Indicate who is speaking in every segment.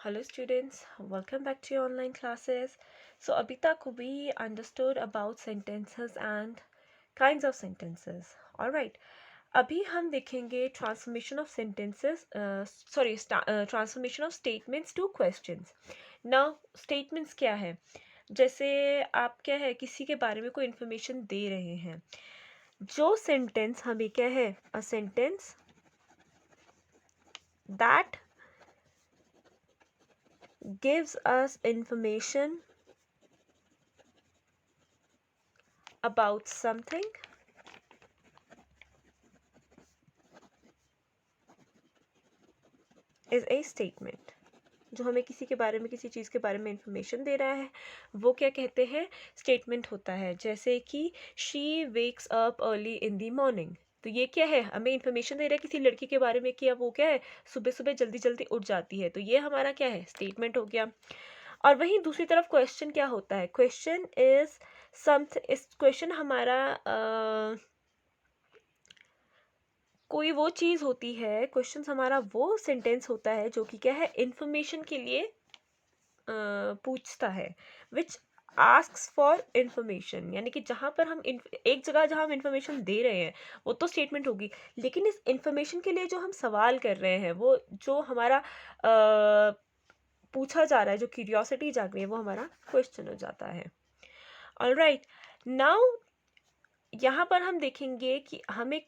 Speaker 1: Hello students, welcome back to your online classes. So abhi tak we understood about sentences and kinds of sentences. Alright, अभी हम देखेंगे transformation of sentences, transformation of statements to questions. Now statements क्या है? जैसे आप क्या है किसी के बारे में कोई information दे रहे हैं, जो sentence हमें क्या है, a sentence that gives us information about something is a statement. जो हमें किसी के बारे में किसी चीज़ के बारे में इंफॉर्मेशन दे रहा है वो क्या कहते हैं, स्टेटमेंट होता है. जैसे कि she wakes up early in the morning, तो ये क्या है, हमें इंफॉर्मेशन दे रहा है किसी लड़की के बारे में कि अब वो क्या है सुबह सुबह जल्दी जल्दी उठ जाती है, तो ये हमारा क्या है, स्टेटमेंट हो गया. और वहीं दूसरी तरफ क्वेश्चन क्या होता है, क्वेश्चन इज समथिंग, इस क्वेश्चन हमारा कोई वो चीज़ होती है, क्वेश्चन हमारा वो सेंटेंस होता है जो कि क्या है, इंफॉर्मेशन के लिए पूछता है, विच आस्क्स फॉर इंफॉर्मेशन. यानी कि जहाँ पर हम एक जगह जहाँ हम इंफॉर्मेशन दे रहे हैं वो तो स्टेटमेंट होगी, लेकिन इस इंफॉर्मेशन के लिए जो हम सवाल कर रहे हैं, वो जो हमारा पूछा जा रहा है, जो क्यूरियोसिटी जाग रही है, वो हमारा क्वेश्चन हो जाता है. ऑलराइट, नाउ यहाँ पर हम देखेंगे कि हमें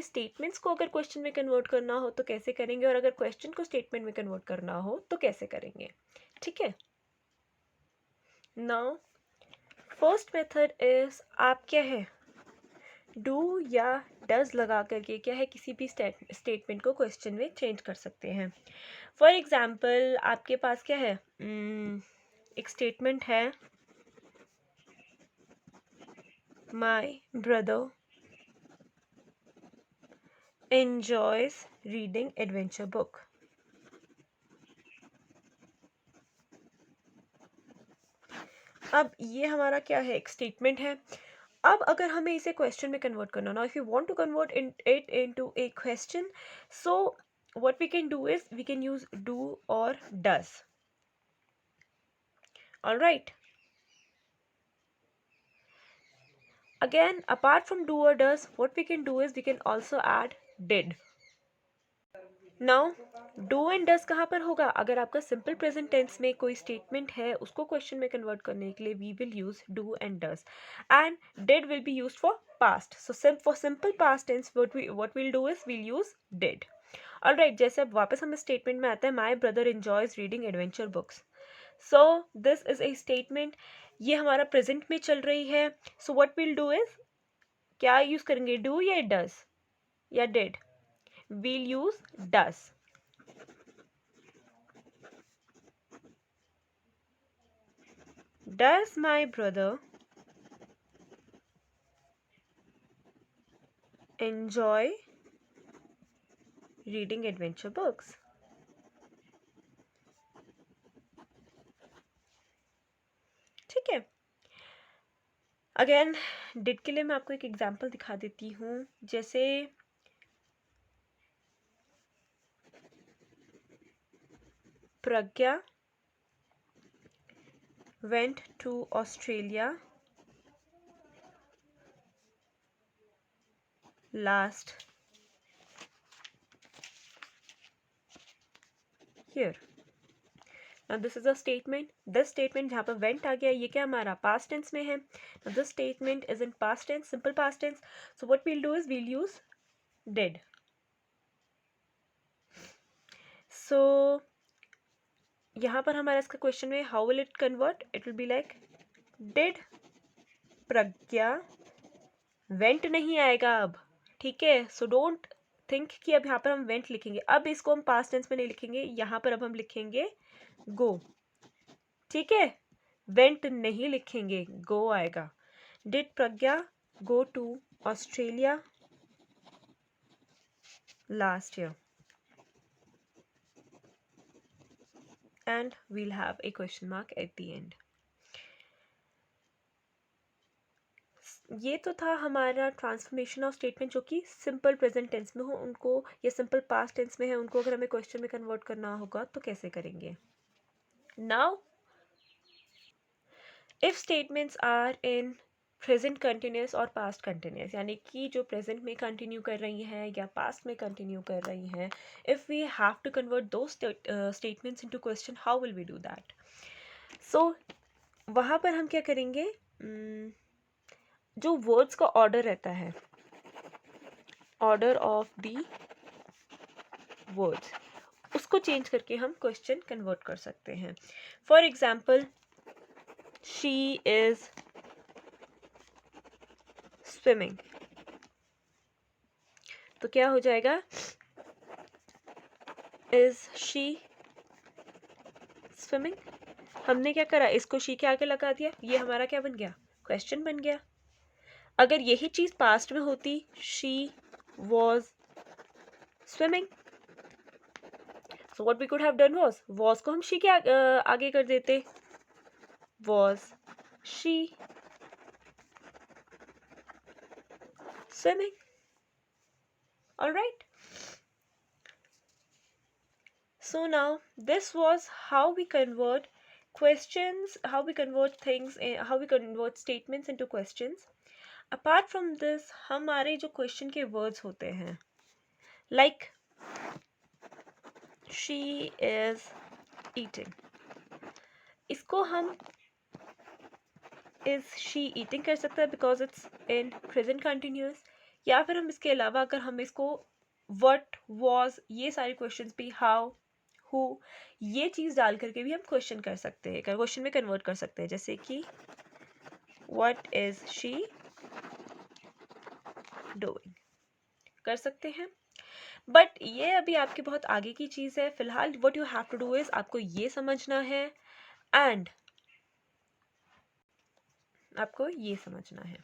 Speaker 1: स्टेटमेंट्स को अगर क्वेश्चन में कन्वर्ट करना हो तो कैसे करेंगे, और अगर क्वेश्चन को स्टेटमेंट में कन्वर्ट करना हो तो कैसे करेंगे. ठीक है. नाउ फर्स्ट मेथड इज, आप क्या है डू या डज लगा करके क्या है किसी भी स्टेटमेंट को क्वेश्चन में चेंज कर सकते हैं. फॉर एग्जाम्पल आपके पास क्या है, एक स्टेटमेंट है, my brother enjoys reading adventure book. अब ये हमारा क्या है, एक स्टेटमेंट है. अब अगर हमें इसे क्वेश्चन में कन्वर्ट करना ना, if you want to convert it into a question, so what we can do is we can use do और does. Alright, again apart from do or does, what we can do is we can also add did. Now do and does कहाँ पर होगा, अगर आपका simple present tense में कोई statement है उसको क्वेश्चन में कन्वर्ट करने के लिए we will use do and does, and did will be used for past. So for simple past tense what will do is will use did. Alright, जैसे अब वापस हमें स्टेटमेंट में आता है, my brother enjoys reading adventure books. So this is a statement, ये हमारा present में चल रही है. So what will do is, क्या यूज करेंगे, डू या डज या did, we'll use does. Does my brother enjoy reading adventure books? ठीक है. अगेन डिड के लिए मैं आपको एक एग्जांपल दिखा देती हूँ. जैसे प्रज्ञा went to Australia last year. Now this is a statement. This statement जहाँ पर went आ गया, ये क्या हमारा past tense में है. Now this statement is in past tense, simple past tense. So what we'll do is we'll use did. So यहाँ पर हमारा इसका क्वेश्चन में how will it convert, it will be like did Pragya went नहीं आएगा अब. ठीक है, सो डोंट थिंक कि अब यहाँ पर हम वेंट लिखेंगे, अब इसको हम पास्ट टेंस में नहीं लिखेंगे, यहाँ पर अब हम लिखेंगे गो. ठीक है, वेंट नहीं लिखेंगे, गो आएगा. Did Pragya go to Australia last year, and we'll have a question mark at the end. ये तो था हमारा ट्रांसफॉर्मेशन ऑफ स्टेटमेंट जो कि सिंपल प्रेजेंट टेंस में हो उनको, या सिंपल पास्ट टेंस में है उनको अगर हमें क्वेश्चन में कन्वर्ट करना होगा तो कैसे करेंगे. Now if statements are in present continuous और पास्ट कंटिन्यूस, यानी कि जो प्रेजेंट में कंटिन्यू कर रही हैं या पास्ट में कंटिन्यू कर रही हैं, if we have to convert दो statements into question, how will we do that? So वहाँ पर हम क्या करेंगे, जो वर्ड्स का ऑर्डर रहता है, ऑर्डर ऑफ दी वर्ड्स, उसको चेंज करके हम क्वेश्चन कन्वर्ट कर सकते हैं. For example, she is swimming, तो क्या हो जाएगा, इज शी स्विमिंग. हमने क्या करा, इसको शी के आगे लगा दिया, ये हमारा क्या बन गया, क्वेश्चन बन गया. अगर यही चीज पास्ट में होती, she was swimming, so what we could have done was को हम शी के आगे कर देते, was she swimming. All right. So now this was how we convert questions, how we convert things, how we convert statements into questions. Apart from this, हमारे जो question के words होते हैं, like she is eating, इसको हम is she eating कर सकते हैं because it's in present continuous, या फिर हम इसके अलावा अगर हम इसको what, was, ये सारे क्वेश्चंस भी how, who, ये चीज़ डाल करके भी हम क्वेश्चन कर सकते हैं, क्वेश्चन में कन्वर्ट कर सकते हैं. जैसे कि what is she doing कर सकते हैं. बट ये अभी आपके बहुत आगे की चीज़ है. फिलहाल what you have to do is आपको ये समझना है एंड आपको ये समझना है.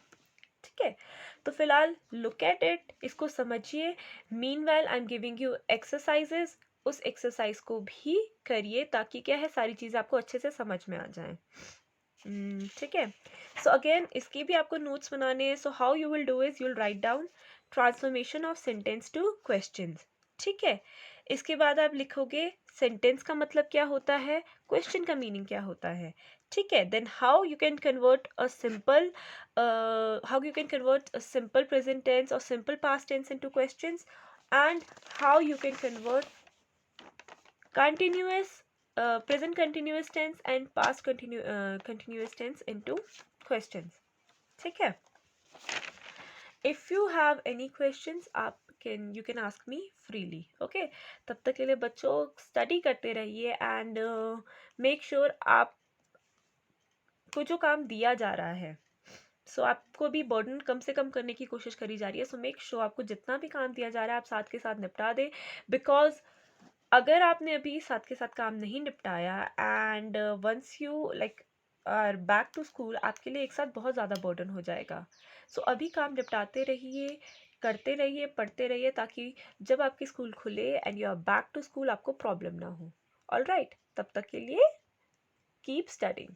Speaker 1: ठीक है, तो फिलहाल लुक एट इट, इसको समझिए. Meanwhile I am giving you exercises, उस एक्सरसाइज को भी करिए ताकि क्या है, सारी चीज़ें आपको अच्छे से समझ में आ जाएं. ठीक है, सो अगेन इसकी भी आपको नोट्स बनाने हैं. So how you will do is you will write down transformation of sentence two questions. ठीक है, इसके बाद आप लिखोगे सेंटेंस का मतलब क्या होता है, क्वेश्चन का मीनिंग क्या होता है. ठीक है, then how you can convert a simple present tense और simple past tense into questions, and how you can convert continuous present continuous tense and past continuous tense into questions. ठीक है, if you have any questions you can ask me freely. okay, तब तक के लिए बच्चों study करते रहिए and make sure आपको जो काम दिया जा रहा है, आपको भी बर्डन कम से कम करने की कोशिश करी जा रही है. मेक श्योर आपको जितना भी काम दिया जा रहा है आप साथ के साथ निपटा दें, बिकॉज अगर आपने अभी साथ के साथ काम नहीं निपटाया and once you like are back to school, आपके लिए एक साथ बहुत ज़्यादा बर्डन हो जाएगा. अभी काम निपटाते रहिए, करते रहिए, पढ़ते रहिए, ताकि जब आपकी स्कूल खुले and you are back to school आपको प्रॉब्लम ना हो. ऑल राइट, तब तक के लिए कीप स्टडिंग.